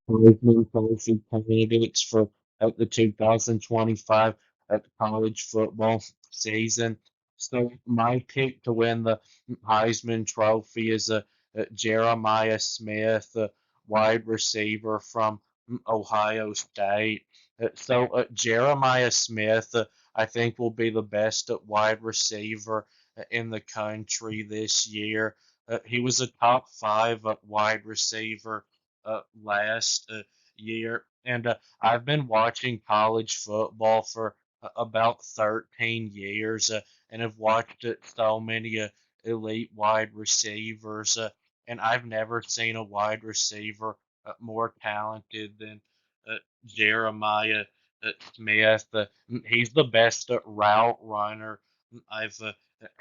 Heisman Trophy candidates for the 2025 college football season. So my pick to win the Heisman Trophy is Jeremiah Smith, the wide receiver from Ohio State. Jeremiah Smith, I think, will be the best wide receiver in the country this year. He was a top five wide receiver last year, and I've been watching college football for about 13 years, and have watched so many elite wide receivers, and I've never seen a wide receiver more talented than uh, Jeremiah Smith. He's the best route runner I've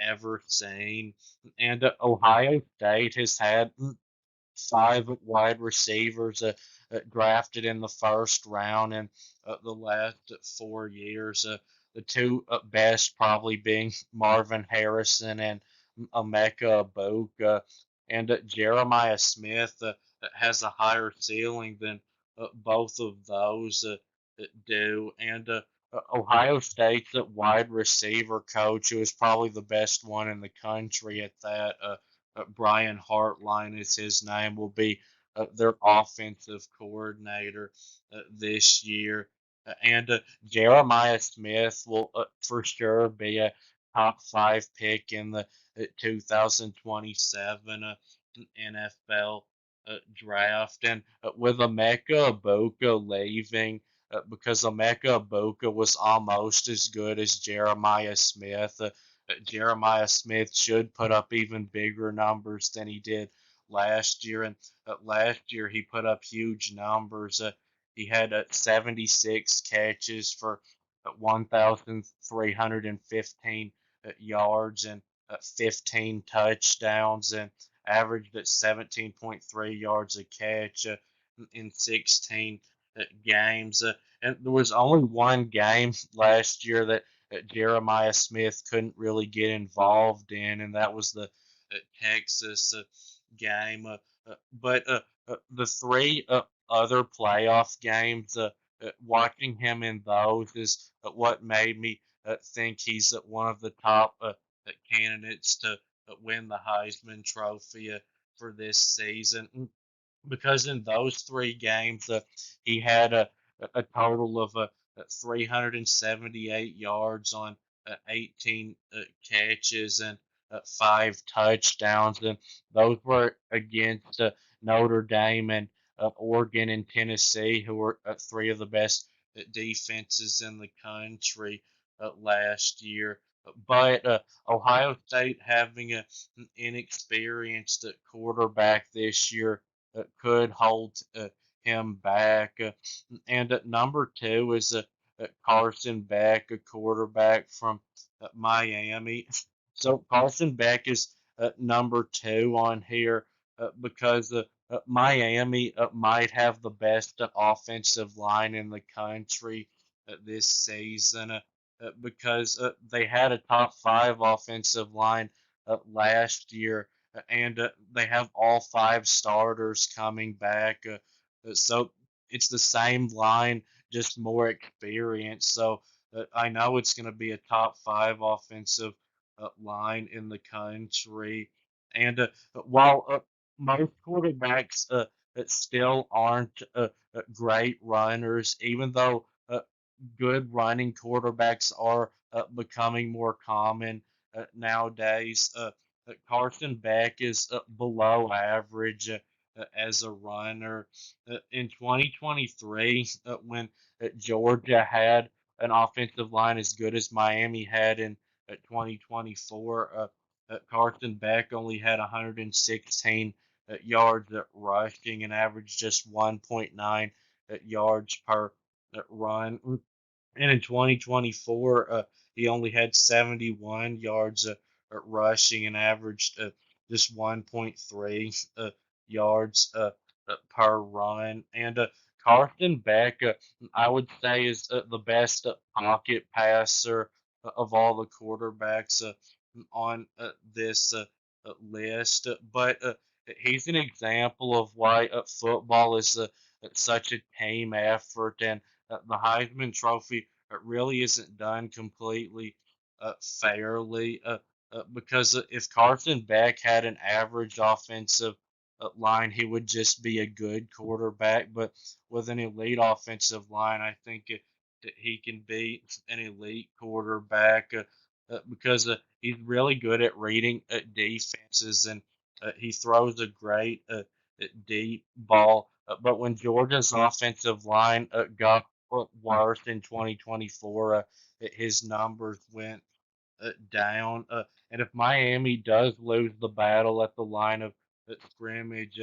ever seen, and Ohio State has had five wide receivers drafted in the first round in the last 4 years. The two best probably being Marvin Harrison and Emeka Egbuka. And Jeremiah Smith has a higher ceiling than both of those do. And Ohio State's wide receiver coach, who is probably the best one in the country at that, Brian Hartline is his name, will be their offensive coordinator this year. And Jeremiah Smith will for sure be a top five pick in the 2027 NFL draft. And with Emeka Egbuka leaving, because Emeka Egbuka was almost as good as Jeremiah Smith. Jeremiah Smith should put up even bigger numbers than he did last year. And last year he put up huge numbers. He had 76 catches for 1,315 yards and 15 touchdowns and averaged at 17.3 yards a catch in 16 games. And there was only one game last year that Jeremiah Smith couldn't really get involved in, and that was the Texas game. But the three other playoff games, watching him in those is what made me think he's one of the top candidates to win the Heisman Trophy for this season. Because in those three games, he had a total of 378 yards on 18 catches and five touchdowns, and those were against Notre Dame and Oregon and Tennessee, who were three of the best defenses in the country last year. But Ohio State having an inexperienced quarterback this year could hold him back. And at number two is Carson Beck, a quarterback from Miami. So Carson Beck is number two on here because Miami might have the best offensive line in the country this season because they had a top five offensive line last year, and they have all five starters coming back. So it's the same line, just more experience. So I know it's going to be a top five offensive line in the country. And while most quarterbacks still aren't great runners, even though good running quarterbacks are becoming more common nowadays. Carson Beck is below average as a runner. In 2023, when Georgia had an offensive line as good as Miami had in 2024, Carson Beck only had 116 yards rushing and averaged just 1.9 yards per run. And in 2024, he only had 71 yards rushing and averaged just 1.3 yards per run. And Carson Beck, I would say, is the best pocket passer of all the quarterbacks on this list. But he's an example of why football is such a team effort, and the Heisman Trophy really isn't done completely fairly. Because if Carson Beck had an average offensive line, he would just be a good quarterback. But with an elite offensive line, I think that he can be an elite quarterback because he's really good at reading defenses, and he throws a great deep ball. But when Georgia's offensive line got worse in 2024, his numbers went down. And if Miami does lose the battle at the line of scrimmage,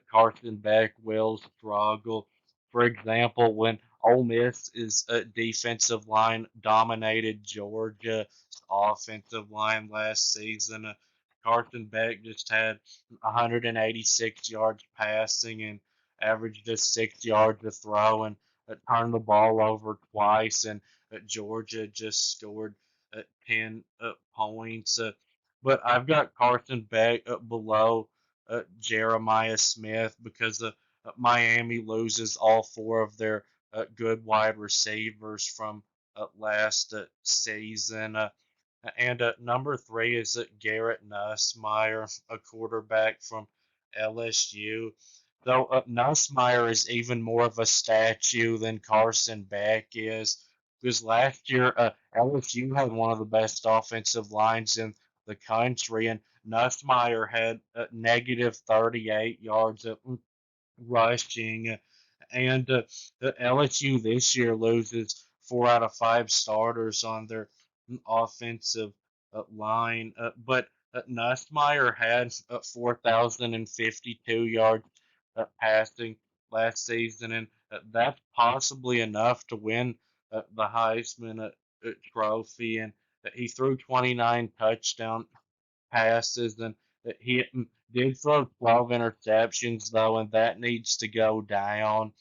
Carson Beck will struggle. For example, when Ole Miss's defensive line dominated Georgia's offensive line last season, Carson Beck just had 186 yards passing and averaged just 6 yards a throw, and turned the ball over twice. And Georgia just scored 10 points. But I've got Carson Beck below Jeremiah Smith because Miami loses all four of their good wide receivers from last season. And number three is Garrett Nussmeier, a quarterback from LSU. Though Nussmeier is even more of a statue than Carson Beck is, because last year LSU had one of the best offensive lines in the country, and Nussmeier had negative 38 yards rushing. And LSU this year loses 4 out of 5 starters on their offensive line. But Nussmeier had 4,052 yards passing last season, and that's possibly enough to win the Heisman Trophy. And he threw 29 touchdown passes, and he did throw 12 interceptions though, and that needs to go down.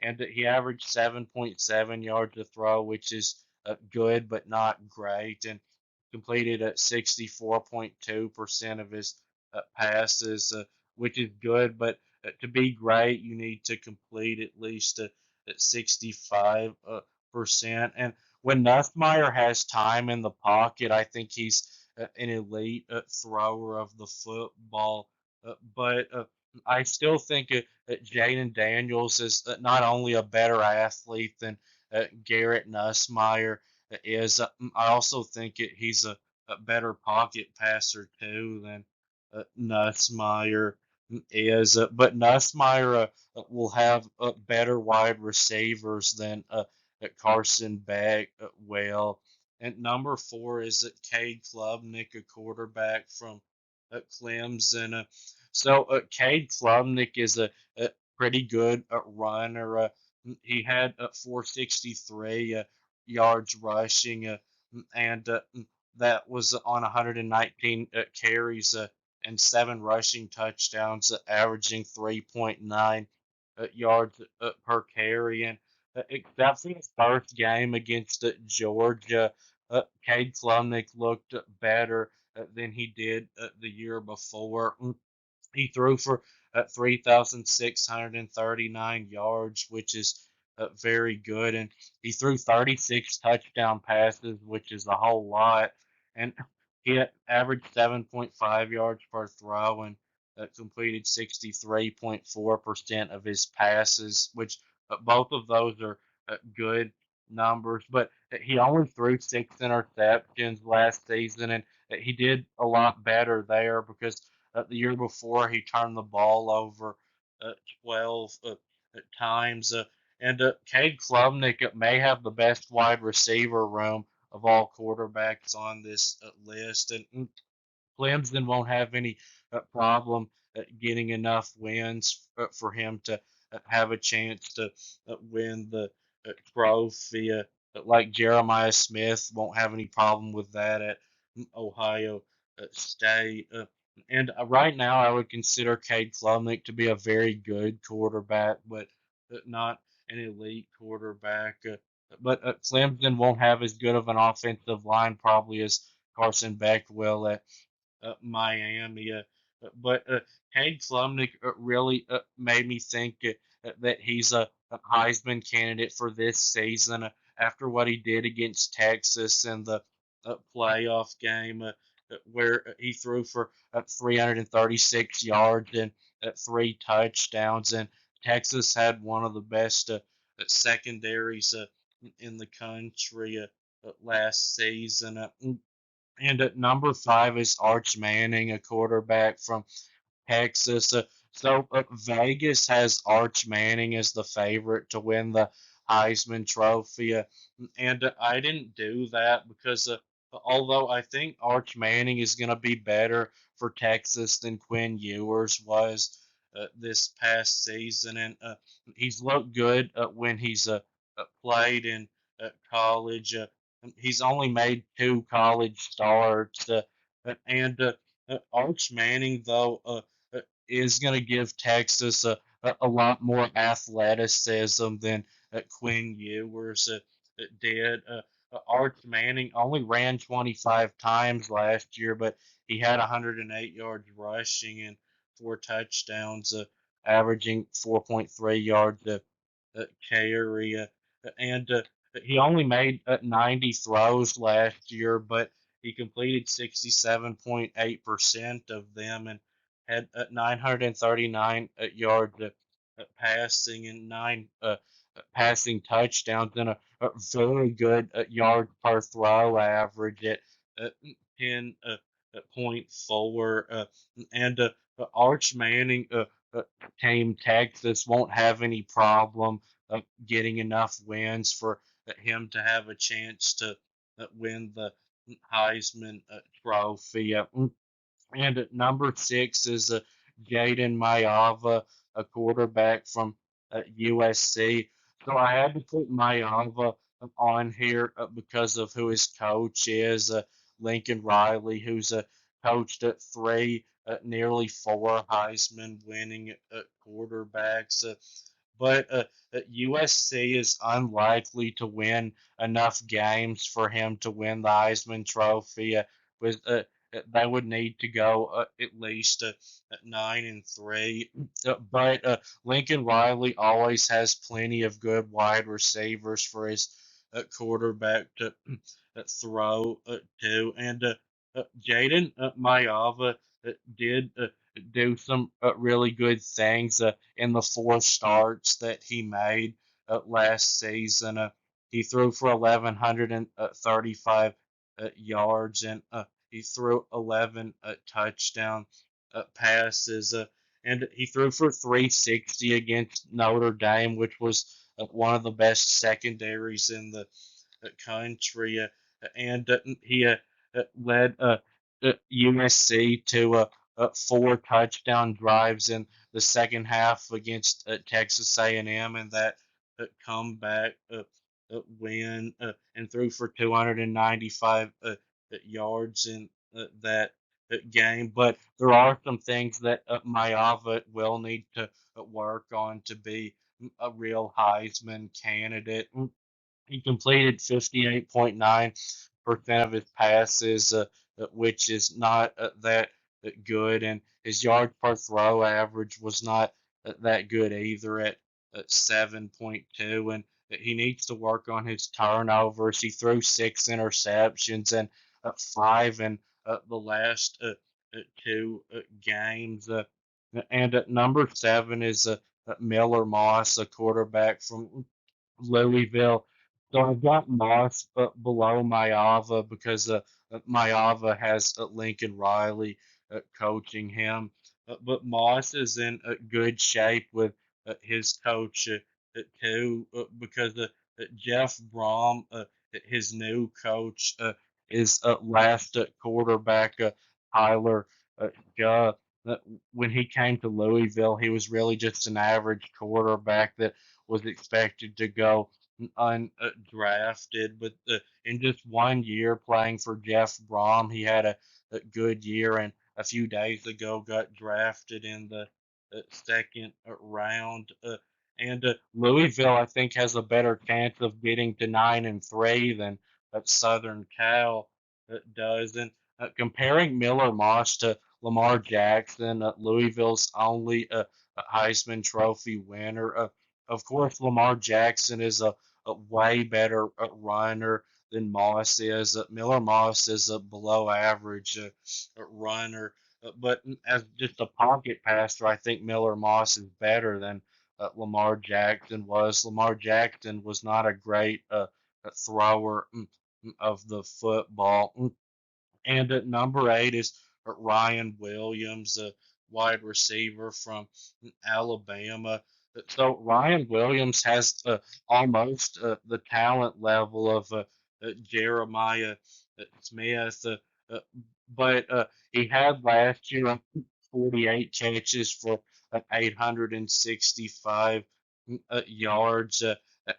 And he averaged 7.7 yards a throw, which is good but not great, and completed at 64.2% of his passes, which is good. But to be great, you need to complete at least at 65%. And when Nussmeier has time in the pocket, I think he's an elite thrower of the football. But I still think Jaden Daniels is not only a better athlete than Garrett Nussmeier is. I also think he's a better pocket passer too than Nussmeier is. But Nussmeier will have better wide receivers than Carson Beck will. And number four is Cade Klubnik, a quarterback from Clemson. Cade Klubnik is a pretty good runner. He had 463 yards rushing, and that was on 119 carries and 7 rushing touchdowns, averaging 3.9 yards per carry. And except for his first game against Georgia, Cade Klubnik looked better than he did the year before. He threw for 3,639 yards, which is very good. And he threw 36 touchdown passes, which is a whole lot. And he had averaged 7.5 yards per throw and completed 63.4% of his passes, which both of those are good numbers. But he only threw 6 interceptions last season, and he did a lot better there because the year before, he turned the ball over 12 times. And Cade Klubnik may have the best wide receiver room of all quarterbacks on this list. And Clemson won't have any problem getting enough wins for him to have a chance to win the trophy. Like Jeremiah Smith won't have any problem with that at Ohio State. And right now, I would consider Cade Klubnik to be a very good quarterback, but not an elite quarterback. But Clemson won't have as good of an offensive line probably as Carson Beck will at Miami. But Cade Klubnik really made me think that he's a Heisman candidate for this season after what he did against Texas in the playoff game where he threw for 336 yards and three touchdowns. And Texas had one of the best secondaries in the country last season. And at number five is Arch Manning, a quarterback from Texas. So Vegas has Arch Manning as the favorite to win the Heisman Trophy, and I didn't do that because although I think Arch Manning is going to be better for Texas than Quinn Ewers was this past season, and he's looked good when he's played in college. He's only made two college starts, and Arch Manning though is going to give Texas a lot more athleticism than Quinn Ewers did. Arch Manning only ran 25 times last year, but he had 108 yards rushing and four touchdowns, averaging 4.3 yards carry. And he only made 90 throws last year, but he completed 67.8% of them and had 939 yards passing and nine passing touchdowns and a very good yard per throw average at uh, 10.4. And Arch Manning team Texas won't have any problem getting enough wins for him to have a chance to win the Heisman Trophy. And at number six is Jaden Mayava, a quarterback from USC. So I had to put Mayava on here because of who his coach is, Lincoln Riley, who's coached at three, nearly four Heisman winning quarterbacks. But USC is unlikely to win enough games for him to win the Heisman Trophy. With They would need to go at least 9-3. But Lincoln Riley always has plenty of good wide receivers for his quarterback to throw to, and Jaden Mayava did do some really good things in the four starts that he made last season. He threw for 1,135 yards and he threw 11 touchdown passes, and he threw for 360 against Notre Dame, which was one of the best secondaries in the country, and he led USC to four touchdown drives in the second half against Texas A&M, and that comeback win, and threw for 295 yards in that game. But there are some things that Mayava will need to work on to be a real Heisman candidate. He completed 58.9% of his passes, which is not that good, and his yard per throw average was not that good either at 7.2. And he needs to work on his turnovers. He threw six interceptions and five in the last two games. And at number seven is Miller Moss, a quarterback from Louisville. So I've got Moss below Mayava because Mayava has Lincoln Riley coaching him. But Moss is in good shape with his coach too because Jeff Brom, his new coach, is last quarterback Tyler Guh. When he came to Louisville, he was really just an average quarterback that was expected to go undrafted. But in just 1 year playing for Jeff Brom, he had a good year, and a few days ago got drafted in the second round. And Louisville, I think, has a better chance of getting to 9-3 than Southern Cal does. And comparing Miller Moss to Lamar Jackson, Louisville's only Heisman Trophy winner. Of course, Lamar Jackson is a way better runner than Moss is. Miller Moss is a below average runner. But as just a pocket passer, I think Miller Moss is better than Lamar Jackson was. Lamar Jackson was not a great thrower of the football. And at number 8 is Ryan Williams, a wide receiver from Alabama. So Ryan Williams has almost the talent level of Jeremiah Smith, uh, but he had last year 48 catches for 865 yards.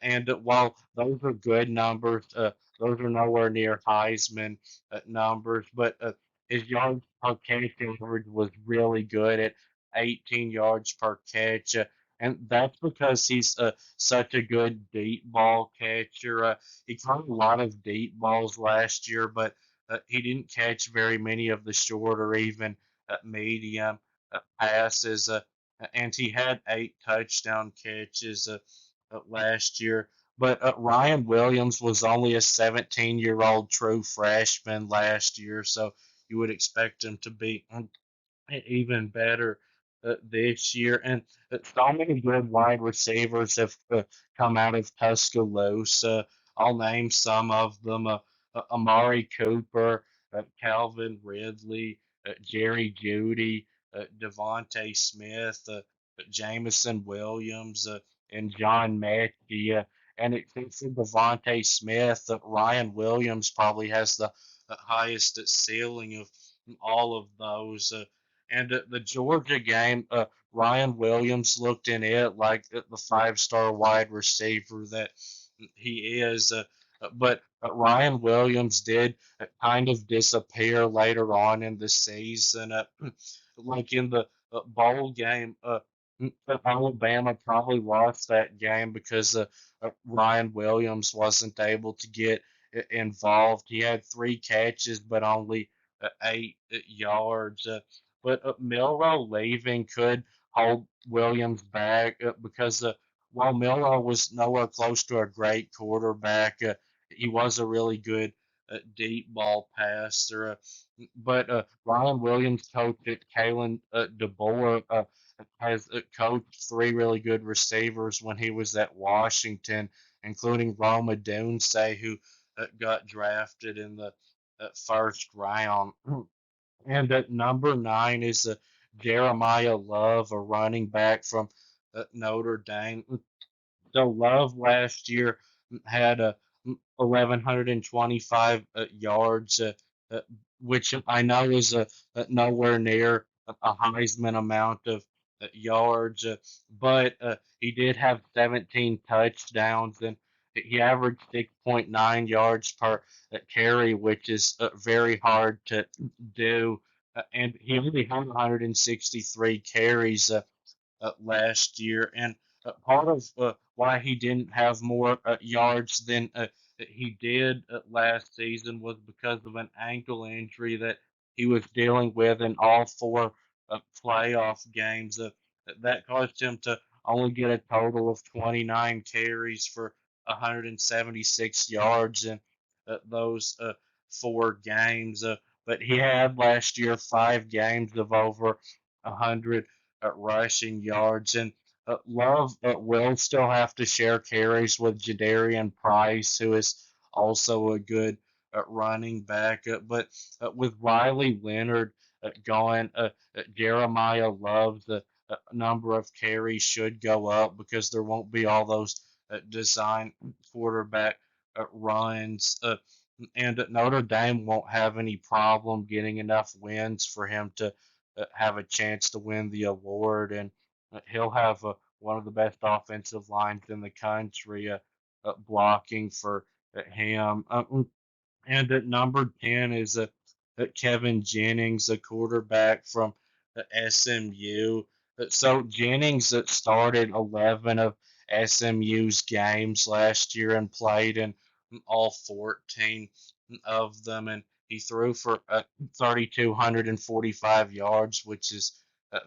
And while those are good numbers, those are nowhere near Heisman numbers, but his yards per catch average was really good at 18 yards per catch. And that's because he's such a good deep ball catcher. He caught a lot of deep balls last year, but he didn't catch very many of the short or even medium passes. And he had 8 touchdown catches last year. But Ryan Williams was only a 17-year-old true freshman last year, so you would expect him to be even better this year. And so many good wide receivers have come out of Tuscaloosa. I'll name some of them: Amari Cooper, Calvin Ridley, Jerry Judy, Devontae Smith, Jamison Williams, and John Mechie. And except for Devontae Smith, Ryan Williams probably has the highest ceiling of all of those. And the Georgia game, Ryan Williams looked in it like the 5-star wide receiver that he is. But Ryan Williams did kind of disappear later on in the season. Like in the bowl game, Alabama probably lost that game because Ryan Williams wasn't able to get involved. He had 3 catches, but only 8 yards. But Milroe leaving could hold Williams back because while Milroe was nowhere close to a great quarterback, he was a really good deep ball passer. But Ryan Williams coached at Kalen DeBoer has coached 3 really good receivers when he was at Washington, including Roma Dunse, who got drafted in the first round. And at number 9 is Jeremiah Love, a running back from Notre Dame. So Love last year had a 1,125 yards, uh, which I know is nowhere near a Heisman amount of yards, but he did have 17 touchdowns and he averaged 6.9 yards per carry, which is very hard to do. And he only had 163 carries last year, and part of why he didn't have more yards than he did last season was because of an ankle injury that he was dealing with in all 4 playoff games. That caused him to only get a total of 29 carries for 176 yards in those 4 games. But he had last year 5 games of over 100 rushing yards. And Love will still have to share carries with Jadarian Price, who is also a good running back. But with Riley Leonard going, Jeremiah Love's number of carries should go up because there won't be all those design quarterback runs. And Notre Dame won't have any problem getting enough wins for him to have a chance to win the award, and he'll have one of the best offensive lines in the country blocking for him. And at number 10 is Kevin Jennings, a quarterback from SMU. So Jennings started 11 of SMU's games last year and played in all 14 of them, and he threw for 3,245 yards, which is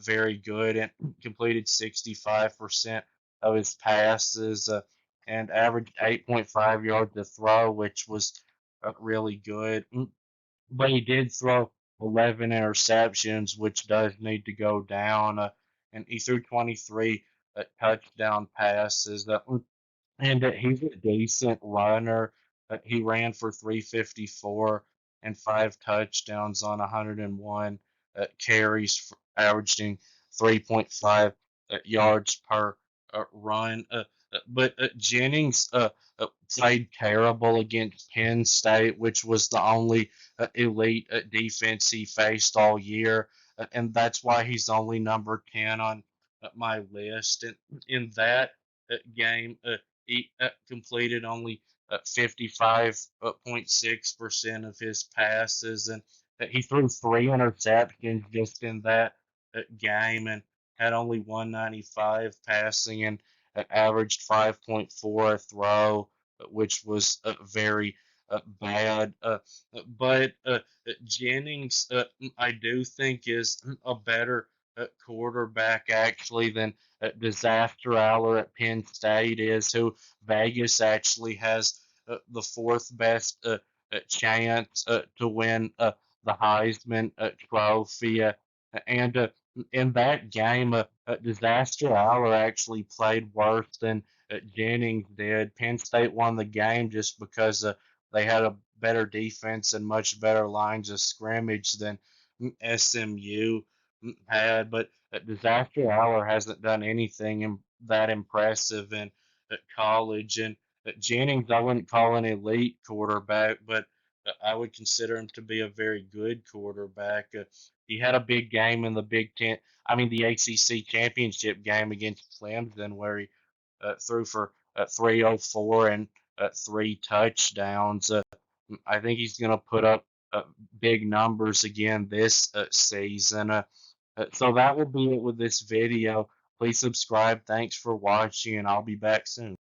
very good and completed 65% of his passes and averaged 8.5 yards to throw, which was really good. But he did throw 11 interceptions, which does need to go down. And he threw 23 touchdown passes. And he's a decent runner. He ran for 354 and 5 touchdowns on 101 carries, averaging 3.5 yards per run. But Jennings played terrible against Penn State, which was the only elite defense he faced all year. And that's why he's only number 10 on my list. And in that game, he completed only 55.6% of his passes, and he threw 3 interceptions just in that game, and had only 195 passing and averaged 5.4 a throw, which was very bad. But Jennings, I do think, is a better quarterback actually than Disaster Aller at Penn State is, who Vegas actually has the fourth best chance to win the Heisman Trophy. And in that game, Disaster Aller actually played worse than Jennings did. Penn State won the game just because they had a better defense and much better lines of scrimmage than SMU had. But Disaster Aller hasn't done anything that impressive in college. And Jennings, I wouldn't call an elite quarterback, but I would consider him to be a very good quarterback. He had a big game in the Big Ten, I mean, the ACC championship game against Clemson, where he threw for 304 and 3 touchdowns. I think he's going to put up big numbers again this season. So that will be it with this video. Please subscribe. Thanks for watching, and I'll be back soon.